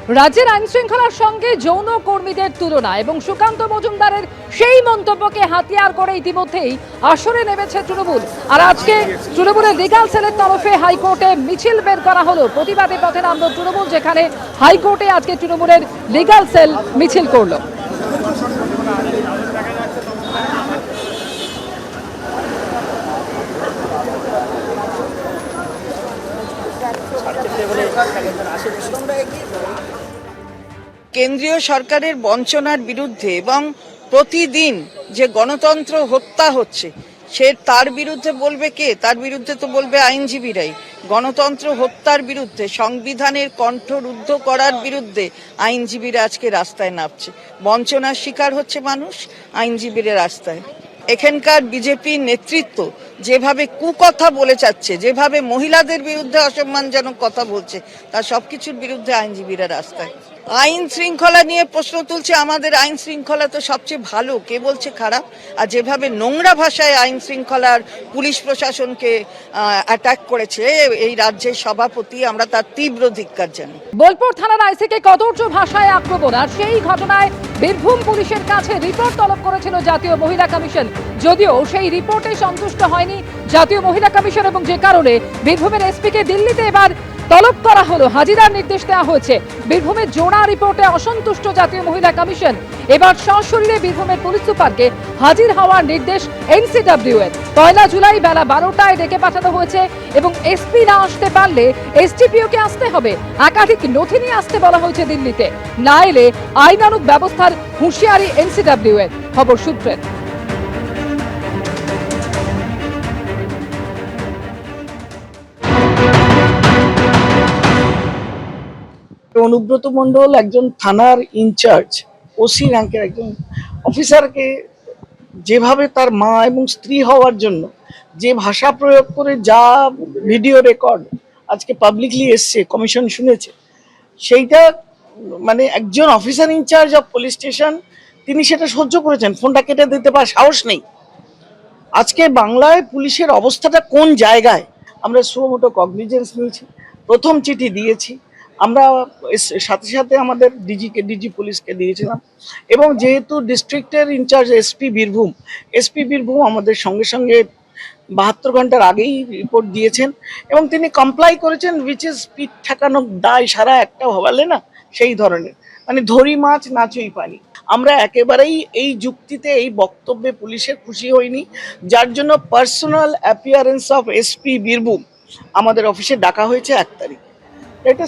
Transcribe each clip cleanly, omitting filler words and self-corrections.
রাজ্যের আইন শৃঙ্খলার সঙ্গে যৌন কর্মীদের তুলনা এবং সুকান্ত মজুমদারের সেই মন্তব্যকে হাতিয়ার করে ইতিমধ্যেই আসরে নেমেছে তৃণমূল। আর আজকে তৃণমূলের লিগাল সেলের তরফে হাইকোর্টে মিছিল বের করা হলো। প্রতিবাদী পথে নামল তৃণমূল, যেখানে হাইকোর্টে আজকে তৃণমূলের লিগাল সেল মিছিল করলো। কেন্দ্রীয় সরকারের বঞ্চনার বিরুদ্ধে এবং প্রতিদিন যে গণতন্ত্র হত্যা হচ্ছে তার বিরুদ্ধে বলবে কে? তার বিরুদ্ধে তো বলবে আইনজীবীরাই। গণতন্ত্র হত্যার বিরুদ্ধে, সংবিধানের কণ্ঠরুদ্ধ করার বিরুদ্ধে আইনজীবীরা আজকে রাস্তায় নামছে। বঞ্চনার শিকার হচ্ছে মানুষ, আইনজীবীরা রাস্তায়। এখানকার বিজেপি নেতৃত্ব যেভাবে কুকথা বলে যাচ্ছে, যেভাবে মহিলাদের বিরুদ্ধে অসম্মানজনক কথা বলছে, তার সবকিছুর বিরুদ্ধে আইনজীবীরা রাস্তায়। আইন শৃঙ্খলা নিয়ে প্রশ্ন তুলছে। আমাদের আইন শৃঙ্খলা তো সবচেয়ে ভালো, কে বলছে খারাপ? আর যেভাবে নোংরা ভাষায় আইন শৃঙ্খলার পুলিশ প্রশাসনকে অ্যাটাক করেছে এই রাজ্যের সভাপতি, আমরা তার তীব্র ধিক্কার জানাই। বোলপুর থানার আইসিকে কদর্য ভাষায় আক্রমণ, আর সেই ঘটনায় বীরভূম পুলিশের কাছে রিপোর্ট তলব করেছিল জাতীয় মহিলা কমিশন। যদিও সেই রিপোর্টে সন্তুষ্ট হয়নি জাতীয় মহিলা কমিশন, এবং যে কারণে বীরভূমের এসপিকে দিল্লিতে এবার তলব করা হলো, হাজিরার নির্দেশ দেওয়া হয়েছে। বীরভূমের জোড়া রিপোর্টে অসন্তুষ্ট জাতীয় মহিলা কমিশন, এবার সশরীরে বীরভূমের পুলিশ সুপারকে হাজির হওয়ার নির্দেশ এনসিডব্লিউ এর। 1 জুলাই বেলা 12টায় ডেকে পাঠানো হয়েছে, এবং এসপি না আসতে পারলে এসডিপিও কে আসতে হবে। একাধিক নথি নিয়ে আসতে বলা হয়েছে দিল্লিতে, না এলে আইনানুগ ব্যবস্থার হুঁশিয়ারি এনসিডব্লিউ এর। খবর সূত্রের। অনুব্রত মণ্ডল একজন থানার ইনচার্জ, ওসি র্যাঙ্কের একজন অফিসারকে যেভাবে তার মা এবং স্ত্রী হওয়ার জন্য যে ভাষা প্রয়োগ করে, যা ভিডিও রেকর্ড আজকে পাবলিকলি এসছে, কমিশন শুনেছে, সেইটা মানে একজন officer in charge of police station তিনি সেটা সহ্য করেছেন। ফোনটা কেটে দিতে পারার সাহস নেই। আজকে বাংলায় পুলিশের অবস্থাটা কোন জায়গায়, আমরা সুমোটো কগনিজেন্স নিয়েছি, প্রথম চিঠি দিয়েছি আমরা, সাথে সাথে আমাদের ডিজি পুলিশকে দিয়েছিলাম। এবং যেহেতু ডিস্ট্রিক্টের ইনচার্জ এসপি বীরভূম আমাদের সঙ্গে সঙ্গে 72 ঘন্টার আগেই রিপোর্ট দিয়েছেন, এবং তিনি কমপ্লাই করেছেন, উইচ ইজ পিঠ ঠেকানো দায় সারা একটা হবালে না, সেই ধরনের, মানে ধরি মাছ নাচই পানি। আমরা একেবারেই এই যুক্তিতে, এই বক্তব্যে পুলিশের খুশি হইনি, যার জন্য personal appearance of SP Birbhum আমাদের অফিসে ডাকা হয়েছে 1 তারিখ। এটা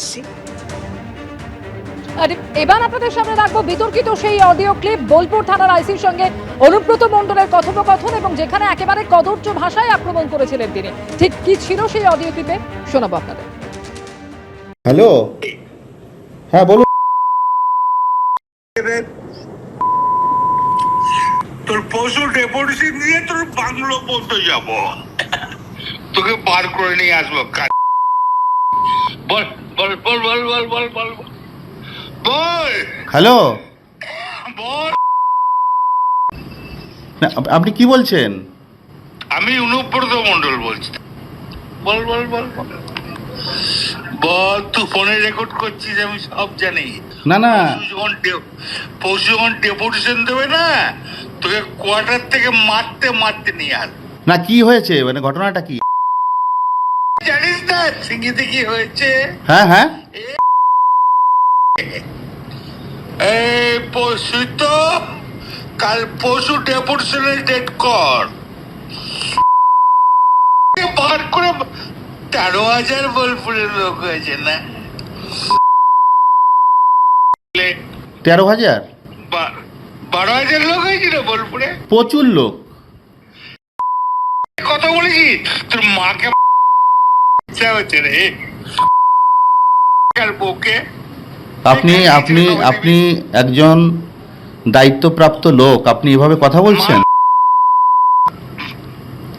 এবার আপনাদের সামনে রাখবো বিতর্কিত সেই অডিও ক্লিপ, বোলপুর থানার আইসির সঙ্গে অনুব্রত মণ্ডলের কথোপকথন, এবং যেখানে একেবারে কদর্য ভাষায় আক্রমণ করেছিলেন তিনি। ঠিক কি ছিল সেই অডিও ক্লিপে, শোনাবো আপনাদের। হ্যালো, হ্যাঁ বলুন। তোর পশু ডেপুটেশন দিয়ে তোর বাংলো পৌঁছে যাব, তোকে বার করে নিয়ে আসবো। বল বল বল বল বল বল বল বল। হ্যালো, বল। আপনি কি বলছেন? আমি অনুব্রত মণ্ডল বলছি। বল বল বল বল বল। তুই ফোনে রেকর্ড করছিস, আমি সব জানি। না না, পশু যখন ডেপুটেশন দেবে না, তোকে কোয়ার্টার থেকে মারতে মারতে নিয়ে আস। না কি হয়েছে, মানে ঘটনাটা কি? জানিস না সিঙ্গিতে কি হয়েছে? হ্যাঁ হ্যাঁ, এই পশু তো কাল পশু ডেপুটেশনের ডেট কর, বার করে 13,000 বোলপুরের লোক হয়েছে না? 13,000? 12,000 লোক হয়েছিল বোলপুরে। প্রচুর লোক। কথা বলেছি তোর মাকে হচ্ছে রে বউকে। আপনি আপনি আপনি একজন দায়িত্বপ্রাপ্ত লোক, আপনি এভাবে কথা বলছেন?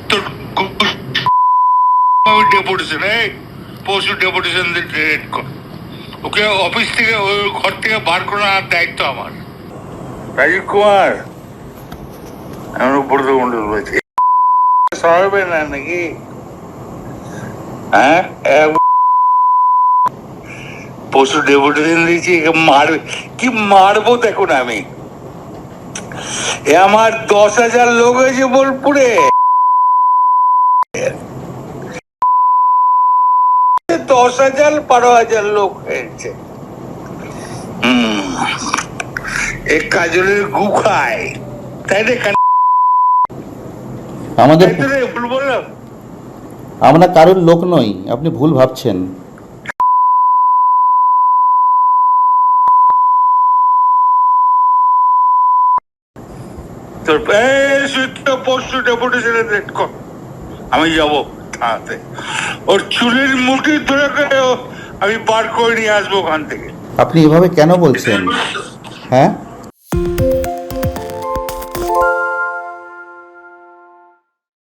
তোর ডেপুটেশন, পশু ডেপুটেশন ওকে অফিস থেকে, ওই ঘর থেকে বার করার দায়িত্ব আমার। রাজীব কুমার, আমি অনুব্রত মণ্ডল বলছি। সহাবে না নাকি? হ্যাঁ, পরশু ডেপুটেশন দিয়েছি, একে মারবে কি মারবো দেখুন আমি। এ আমার 10,000 লোক হয়েছে বোলপুরে, 10,000 12,000 লোক হয়েছে। এক কাজলের গু খায়, তাই রে? আমাদের তাই তো রে, ভুল বললাম? আমরা কারোর লোক নই, আপনি ভুল ভাবছেন। তোর পরশু ডেপুটেশনে ডেট কর, আমি যাবো থানাতে। ওর চুলের মুঠি ধরে করে আমি বার করে নিয়ে আসবো ওখান থেকে। আপনি এভাবে কেন বলছেন? হ্যাঁ,